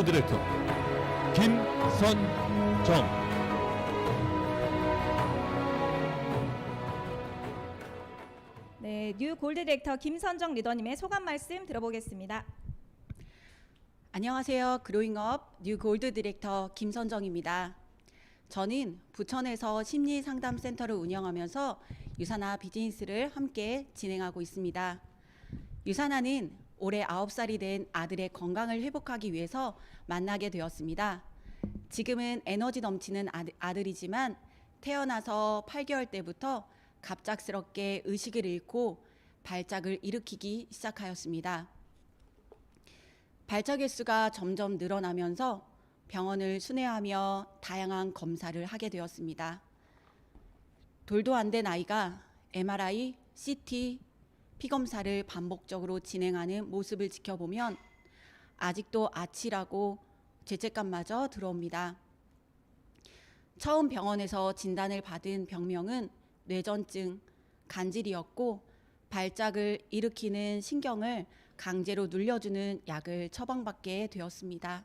골드 디렉터 김선정. 네, 뉴 골드 디렉터 김선정 리더님의 소감 말씀 들어보겠습니다. 안녕하세요. 그로잉업 뉴 골드 디렉터 김선정입니다. 저는 부천에서 심리상담센터를 운영하면서 유사나 비즈니스를 함께 진행하고 있습니다. 유사나는 올해 9살이 된 아들의 건강을 회복하기 위해서 만나게 되었습니다. 지금은 에너지 넘치는 아들이지만 태어나서 8개월 때부터 갑작스럽게 의식을 잃고 발작을 일으키기 시작하였습니다. 발작 횟수가 점점 늘어나면서 병원을 순회하며 다양한 검사를 하게 되었습니다. 돌도 안 된 아이가 MRI, CT, 피검사를 반복적으로 진행하는 모습을 지켜보면 아직도 아치라고 죄책감마저 들어옵니다. 처음 병원에서 진단을 받은 병명은 뇌전증, 간질이었고 발작을 일으키는 신경을 강제로 눌려주는 약을 처방받게 되었습니다.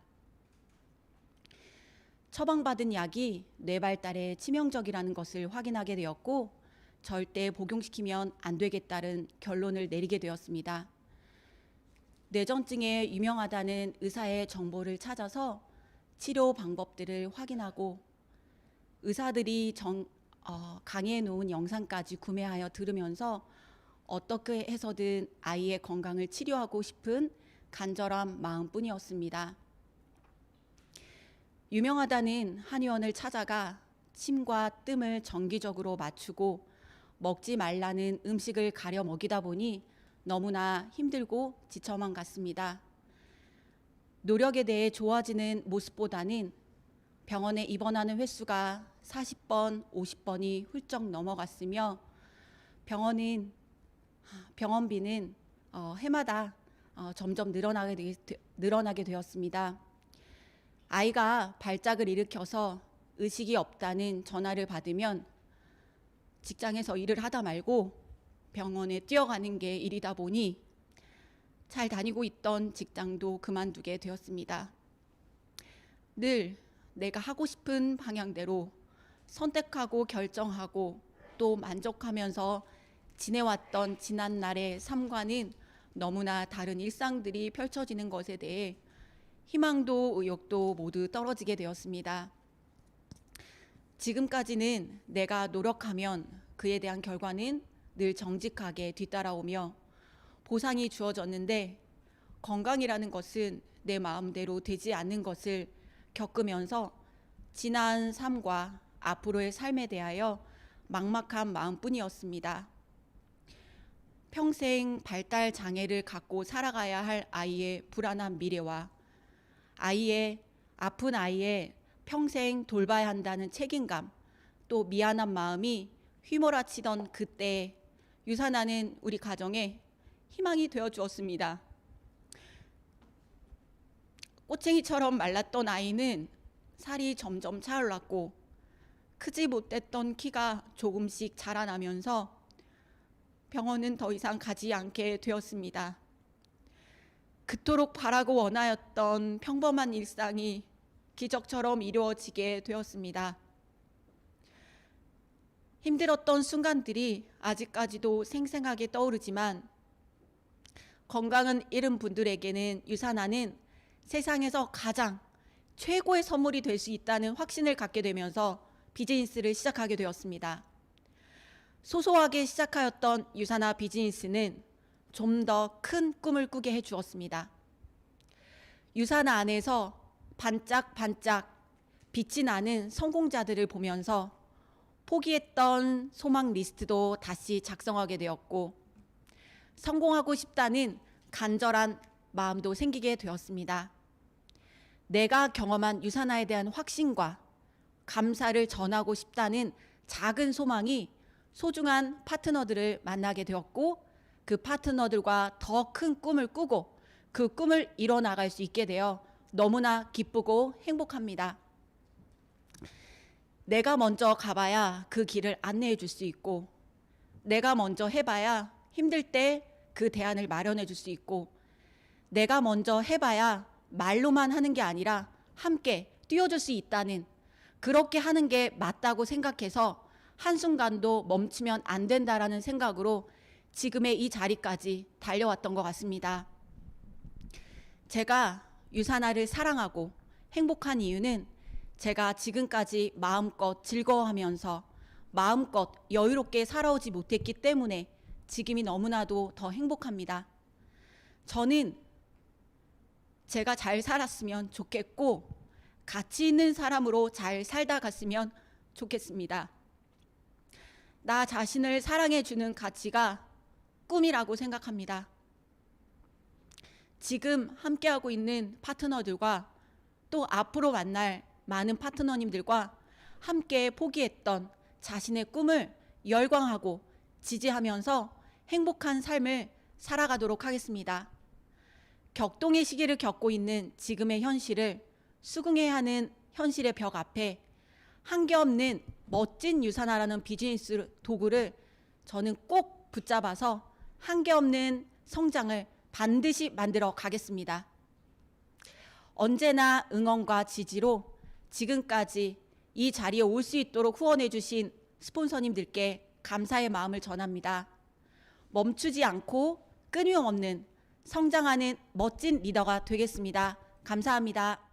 처방받은 약이 뇌 발달에 치명적이라는 것을 확인하게 되었고 절대 복용시키면 안 되겠다는 결론을 내리게 되었습니다. 뇌전증에 유명하다는 의사의 정보를 찾아서 치료 방법들을 확인하고 의사들이 강의해 놓은 영상까지 구매하여 들으면서 어떻게 해서든 아이의 건강을 치료하고 싶은 간절한 마음뿐이었습니다. 유명하다는 한의원을 찾아가 침과 뜸을 정기적으로 맞추고 먹지 말라는 음식을 가려 먹이다 보니 너무나 힘들고 지쳐만 갔습니다. 노력에 대해 좋아지는 모습보다는 병원에 입원하는 횟수가 40번, 50번이 훌쩍 넘어갔으며 병원비는 해마다 점점 늘어나게 되었습니다. 아이가 발작을 일으켜서 의식이 없다는 전화를 받으면 직장에서 일을 하다 말고 병원에 뛰어가는 게 일이다 보니 잘 다니고 있던 직장도 그만두게 되었습니다. 늘 내가 하고 싶은 방향대로 선택하고 결정하고 또 만족하면서 지내왔던 지난날의 삶과는 너무나 다른 일상들이 펼쳐지는 것에 대해 희망도 의욕도 모두 떨어지게 되었습니다. 지금까지는 내가 노력하면 그에 대한 결과는 늘 정직하게 뒤따라오며 보상이 주어졌는데 건강이라는 것은 내 마음대로 되지 않는 것을 겪으면서 지난 삶과 앞으로의 삶에 대하여 막막한 마음뿐이었습니다. 평생 발달 장애를 갖고 살아가야 할 아이의 불안한 미래와 아픈 아이의 평생 돌봐야 한다는 책임감, 또 미안한 마음이 휘몰아치던 그때 유사나는 우리 가정에 희망이 되어 주었습니다. 꼬챙이처럼 말랐던 아이는 살이 점점 차올랐고 크지 못했던 키가 조금씩 자라나면서 병원은 더 이상 가지 않게 되었습니다. 그토록 바라고 원하였던 평범한 일상이 기적처럼 이루어지게 되었습니다. 힘들었던 순간들이 아직까지도 생생하게 떠오르지만 건강은 잃은 분들에게는 유사나는 세상에서 가장 최고의 선물이 될 수 있다는 확신을 갖게 되면서 비즈니스를 시작하게 되었습니다. 소소하게 시작하였던 유사나 비즈니스는 좀 더 큰 꿈을 꾸게 해주었습니다. 유사나 안에서 반짝반짝 빛이 나는 성공자들을 보면서 포기했던 소망 리스트도 다시 작성하게 되었고 성공하고 싶다는 간절한 마음도 생기게 되었습니다. 내가 경험한 유사나에 대한 확신과 감사를 전하고 싶다는 작은 소망이 소중한 파트너들을 만나게 되었고 그 파트너들과 더 큰 꿈을 꾸고 그 꿈을 이뤄나갈 수 있게 되어 너무나 기쁘고 행복합니다. 내가 먼저 가봐야 그 길을 안내해 줄 수 있고 내가 먼저 해봐야 힘들 때 그 대안을 마련해 줄 수 있고 내가 먼저 해봐야 말로만 하는 게 아니라 함께 뛰어줄 수 있다는, 그렇게 하는 게 맞다고 생각해서 한순간도 멈추면 안 된다라는 생각으로 지금의 이 자리까지 달려왔던 것 같습니다. 제가 유사나를 사랑하고 행복한 이유는 제가 지금까지 마음껏 즐거워하면서 마음껏 여유롭게 살아오지 못했기 때문에 지금이 너무나도 더 행복합니다. 저는 제가 잘 살았으면 좋겠고 가치 있는 사람으로 잘 살다 갔으면 좋겠습니다. 나 자신을 사랑해주는 가치가 꿈이라고 생각합니다. 지금 함께하고 있는 파트너들과 또 앞으로 만날 많은 파트너님들과 함께 포기했던 자신의 꿈을 열광하고 지지하면서 행복한 삶을 살아가도록 하겠습니다. 격동의 시기를 겪고 있는 지금의 현실을 수긍해야 하는 현실의 벽 앞에 한계없는 멋진 유사나라는 비즈니스 도구를 저는 꼭 붙잡아서 한계없는 성장을 반드시 만들어 가겠습니다. 언제나 응원과 지지로 지금까지 이 자리에 올 수 있도록 후원해 주신 스폰서님들께 감사의 마음을 전합니다. 멈추지 않고 끊임없는 성장하는 멋진 리더가 되겠습니다. 감사합니다.